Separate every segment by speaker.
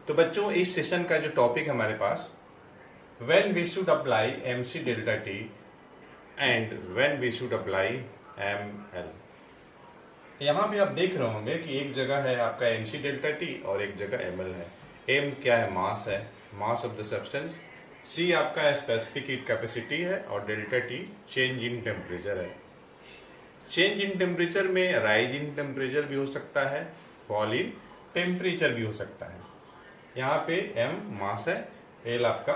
Speaker 1: तो बच्चों इस सेशन का जो टॉपिक है हमारे पास, when we should apply mc delta T and when we should apply ml। यहाँ पे आप देख रहे होंगे कि एक जगह है आपका mc डेल्टा टी और एक जगह ml है। m क्या है? मास है, mass of the substance. c आपका स्पेसिफिक हीट कैपेसिटी है और delta T change in temperature है। चेंज इन टेम्परेचर में राइज इन टेम्परेचर भी हो सकता है, फॉल इन टेम्परेचर भी हो सकता है। यहाँ पे m मास है, l आपका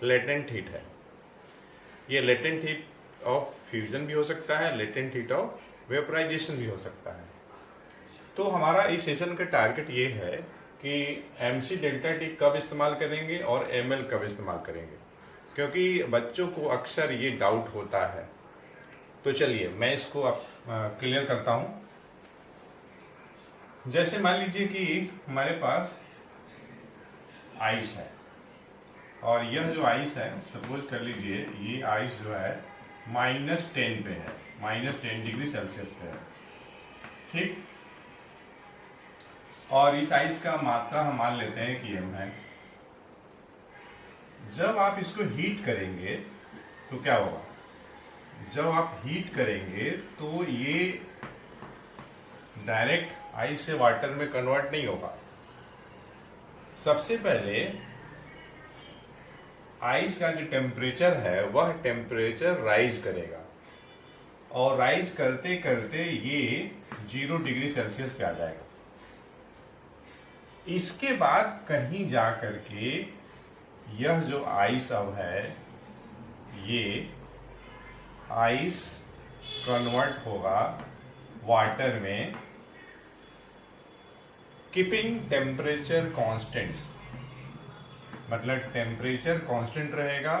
Speaker 1: लेटेंट हीट है। ये लेटेंट हीट ऑफ फ्यूजन भी हो सकता है, लेटेंट हीट ऑफ वेपराइजेशन भी हो सकता है। तो हमारा इस सेशन का टारगेट ये है कि mc डेल्टा टी कब इस्तेमाल करेंगे और ml कब इस्तेमाल करेंगे, क्योंकि बच्चों को अक्सर ये डाउट होता है। तो चलिए मैं इसको अब क्लियर करता हूं। जैसे मान लीजिए कि हमारे पास आइस है और यह जो आइस है, सपोज कर लीजिए ये आइस जो है -10 पे है, -10 डिग्री सेल्सियस पे है, ठीक। और इस आइस का मात्रा हम मान लेते हैं कि m है। जब आप इसको हीट करेंगे तो क्या होगा? जब आप हीट करेंगे तो ये डायरेक्ट आइस से वाटर में कन्वर्ट नहीं होगा। सबसे पहले आइस का जो टेम्परेचर है वह टेम्परेचर राइज करेगा और राइज करते करते ये 0 डिग्री सेल्सियस पे आ जाएगा। इसके बाद कहीं जा करके यह जो आइस अब है, ये आइस कन्वर्ट होगा वाटर में, कीपिंग टेम्परेचर कांस्टेंट। मतलब टेम्परेचर कांस्टेंट रहेगा,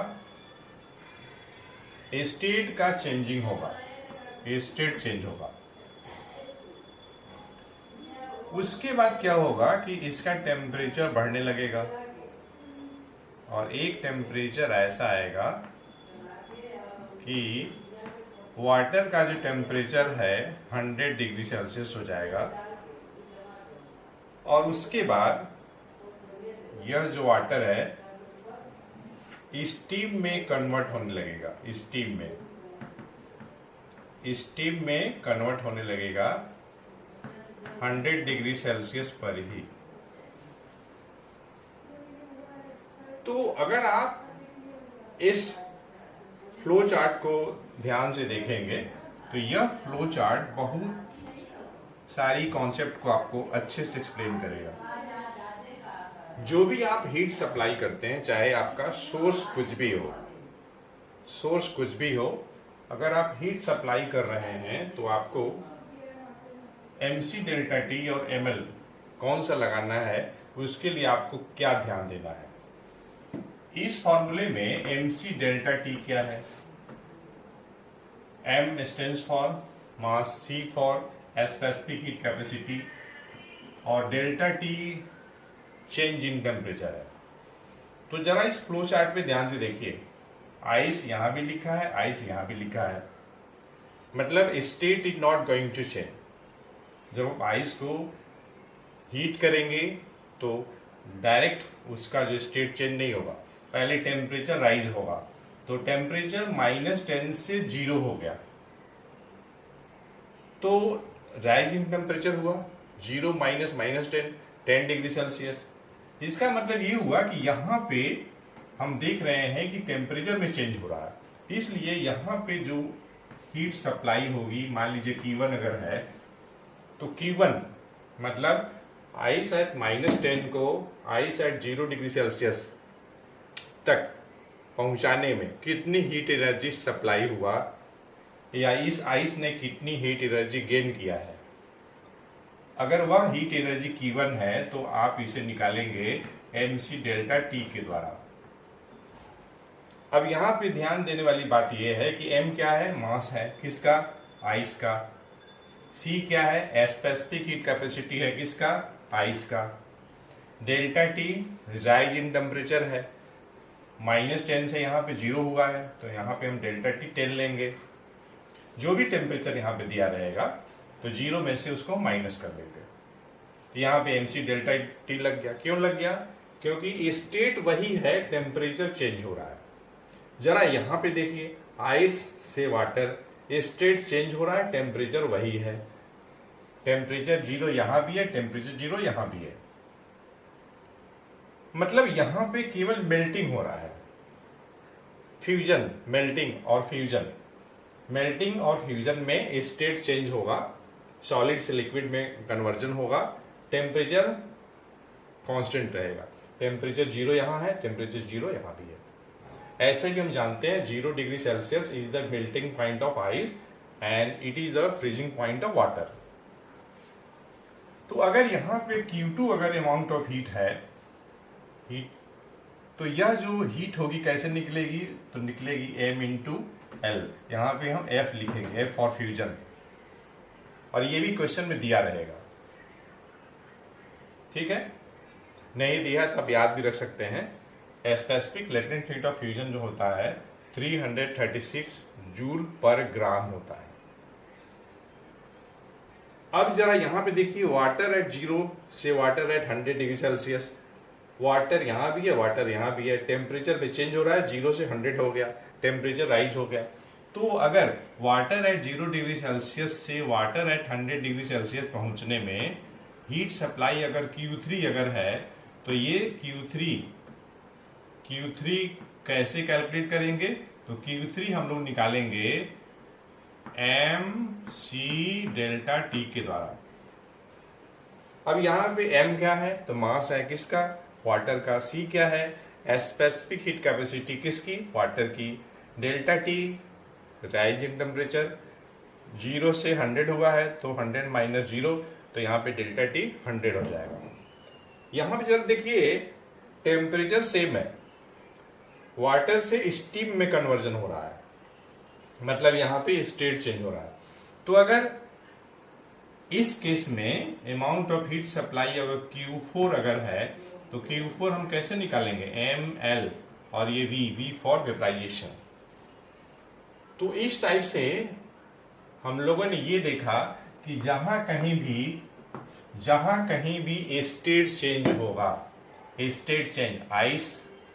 Speaker 1: स्टेट का चेंजिंग होगा, स्टेट चेंज होगा। उसके बाद क्या होगा कि इसका टेम्परेचर बढ़ने लगेगा और एक टेम्परेचर ऐसा आएगा कि वाटर का जो टेम्परेचर है 100 डिग्री सेल्सियस हो जाएगा। और उसके बाद यह जो वाटर है स्टीम में कन्वर्ट होने लगेगा, स्टीम में कन्वर्ट होने लगेगा 100 डिग्री सेल्सियस पर ही। तो अगर आप इस फ्लो चार्ट को ध्यान से देखेंगे तो यह फ्लो चार्ट बहुत सारी कॉन्सेप्ट को आपको अच्छे से एक्सप्लेन करेगा। जो भी आप हीट सप्लाई करते हैं, चाहे आपका सोर्स कुछ भी हो, अगर आप हीट सप्लाई कर रहे हैं तो आपको mc डेल्टा टी और ml कौन सा लगाना है, उसके लिए आपको क्या ध्यान देना है। इस फॉर्मूले में mc डेल्टा टी क्या है? m stands for mass, c for specific heat capacity और delta T change in temperature है। तो जरा इस फ्लो चार्ट पे ध्यान से देखिए, आइस यहां भी लिखा है, आइस यहां भी लिखा है, मतलब state is not going to change. जब आप आइस को हीट करेंगे तो डायरेक्ट उसका जो स्टेट चेंज नहीं होगा, पहले टेम्परेचर राइज होगा। तो टेम्परेचर -10 से 0 हो गया तो राइज इन टेम्परेचर हुआ 0 -10 डिग्री सेल्सियस। इसका मतलब ये हुआ कि यहाँ पे हम देख रहे हैं कि टेम्परेचर में चेंज हो रहा है, इसलिए यहाँ पे जो हीट सप्लाई होगी, मान लीजिए Q1 अगर है तो Q1 मतलब आइस एट -10 को आइस एट 0 डिग्री सेल्सियस तक पहुंचाने में कितनी हीट एनर्जी सप्लाई हुआ या इस आइस ने कितनी हीट एनर्जी गेन किया है। अगर वह हीट एनर्जी Q1 है तो आप इसे निकालेंगे mc डेल्टा टी के द्वारा। अब यहां पे ध्यान देने वाली बात यह है कि m क्या है? मास है, किसका? आइस का। c क्या है? स्पेसिफिक हीट कैपेसिटी है, किसका? आइस का। Delta T rise in temperature है, -10 से यहाँ पे 0 हुआ है तो यहाँ पे हम डेल्टा टी 10 लेंगे। जो भी टेम्परेचर यहाँ पे दिया रहेगा तो 0 में से उसको माइनस कर देंगे। तो यहाँ पे एमसी डेल्टा टी लग गया। क्यों लग गया? क्योंकि स्टेट वही है, टेम्परेचर चेंज हो रहा है। जरा यहाँ पे देखिए, आइस से वाटर, स्टेट चेंज हो रहा है, टेम्परेचर वही है। टेम्परेचर 0 यहां भी है, टेम्परेचर 0 यहां भी है, मतलब यहां पे केवल मेल्टिंग हो रहा है। फ्यूजन, मेल्टिंग और फ्यूजन, मेल्टिंग और फ्यूजन में स्टेट चेंज होगा, सॉलिड से लिक्विड में कन्वर्जन होगा, टेम्परेचर कांस्टेंट रहेगा। टेम्परेचर 0 यहां है, टेम्परेचर 0 यहां भी है। ऐसे ही हम जानते हैं 0 degree Celsius is the melting point of ice and it is the freezing point of water. तो अगर यहां पे Q2 अगर अमाउंट ऑफ हीट है, हीट, तो यह जो हीट होगी कैसे निकलेगी? तो निकलेगी m इंटू एल। यहां पे हम F लिखेंगे, F फॉर फ्यूजन, और ये भी क्वेश्चन में दिया रहेगा। ठीक है, नहीं दिया तो आप याद भी रख सकते हैं। Specific latent heat of fusion जो होता है 336 जूल पर ग्राम होता है। अब जरा यहां पे देखिए, वाटर एट 0 से water at 100 degree Celsius, water यहां भी है, वाटर यहां भी है, टेम्परेचर में चेंज हो रहा है, 0 से 100 हो गया, टेम्परेचर राइज हो गया। तो अगर वाटर एट 0 डिग्री सेल्सियस से वाटर एट 100 डिग्री सेल्सियस पहुंचने में हीट सप्लाई अगर Q3 अगर है, तो ये Q3 कैसे कैलकुलेट करेंगे? तो Q3 हम लोग निकालेंगे MC डेल्टा T के द्वारा। अब यहां पे M क्या है? तो मास है किसका? वाटर का। C क्या है? स्पेसिफिक हीट कैपेसिटी किसकी? वाटर की। डेल्टा T राइजिंग टेम्परेचर, 0 से 100 हुआ है तो 100 माइनस 0, तो यहाँ पे डेल्टा T 100 हो जाएगा। यहां पे जरा देखिए, टेम्परेचर सेम है, वाटर से स्टीम में कन्वर्जन हो रहा है, मतलब यहां पे स्टेट चेंज हो रहा है। तो अगर इस केस में अमाउंट ऑफ हीट सप्लाई अगर Q4 अगर है, तो Q4 हम कैसे निकालेंगे? ML और ये V फॉर वेपराइजेशन। तो इस टाइप से हम लोगों ने ये देखा कि जहां कहीं भी स्टेट चेंज होगा, स्टेट चेंज, आइस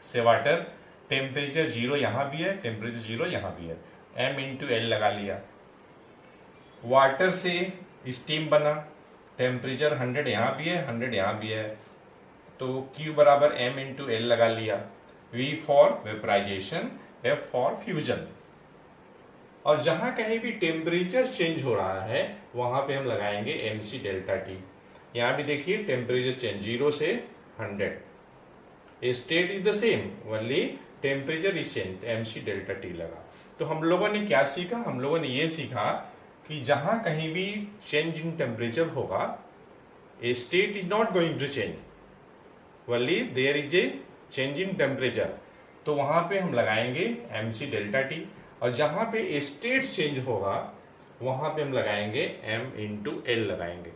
Speaker 1: से वाटर, टेम्परेचर 0 यहां भी है, टेम्परेचर 0 यहां भी है, M इंटू एल लगा लिया। वाटर से स्टीम बना, टेम्परेचर 100 यहां भी है, 100 यहां भी है, तो Q बराबर M इंटू एल लगा लिया। V for vaporisation, F for fusion. और जहां कहीं भी टेम्परेचर चेंज हो रहा है वहां पे हम लगाएंगे MC डेल्टा T। यहां भी देखिए टेम्परेचर चेंज 0 से 100, state is the same, only temperature is change, MC delta T लगा। तो हम लोगों ने क्या सीखा? हम लोगों ने ये सीखा कि जहां कहीं भी चेंज इन टेम्परेचर होगा, state is not going to change, only there is a change in temperature, तो वहां पे हम लगाएंगे MC डेल्टा T। और जहां पे स्टेट चेंज होगा वहां पे हम लगाएंगे M इंटू एल लगाएंगे।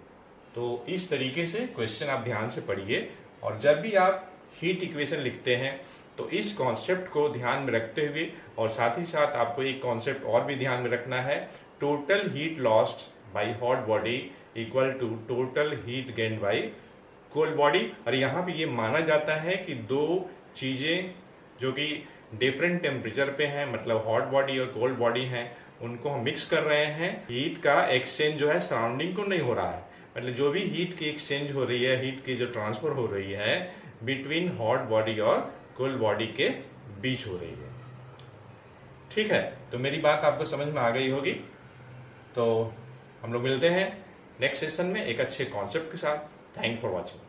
Speaker 1: तो इस तरीके से क्वेश्चन आप ध्यान से पढ़िए, और जब भी आप हीट इक्वेशन लिखते हैं तो इस कॉन्सेप्ट को ध्यान में रखते हुए, और साथ ही साथ आपको एक कॉन्सेप्ट और भी ध्यान में रखना है, total heat lost by hot body equal to total heat gain by cold body. और यहाँ पे ये माना जाता है कि दो चीजें जो कि डिफरेंट टेम्परेचर पे हैं, मतलब हॉट बॉडी और कोल्ड बॉडी हैं, उनको हम मिक्स कर रहे हैं। हीट का एक्सचेंज जो है सराउंडिंग को नहीं हो रहा है, मतलब जो भी हीट की एक्सचेंज हो रही है, हीट की जो ट्रांसफर हो रही है बिटवीन हॉट बॉडी और कोल्ड बॉडी के बीच हो रही है। ठीक है, तो मेरी बात आपको समझ में आ गई होगी। तो हम लोग मिलते हैं नेक्स्ट सेशन में एक अच्छे कॉन्सेप्ट के साथ। Thank for watching.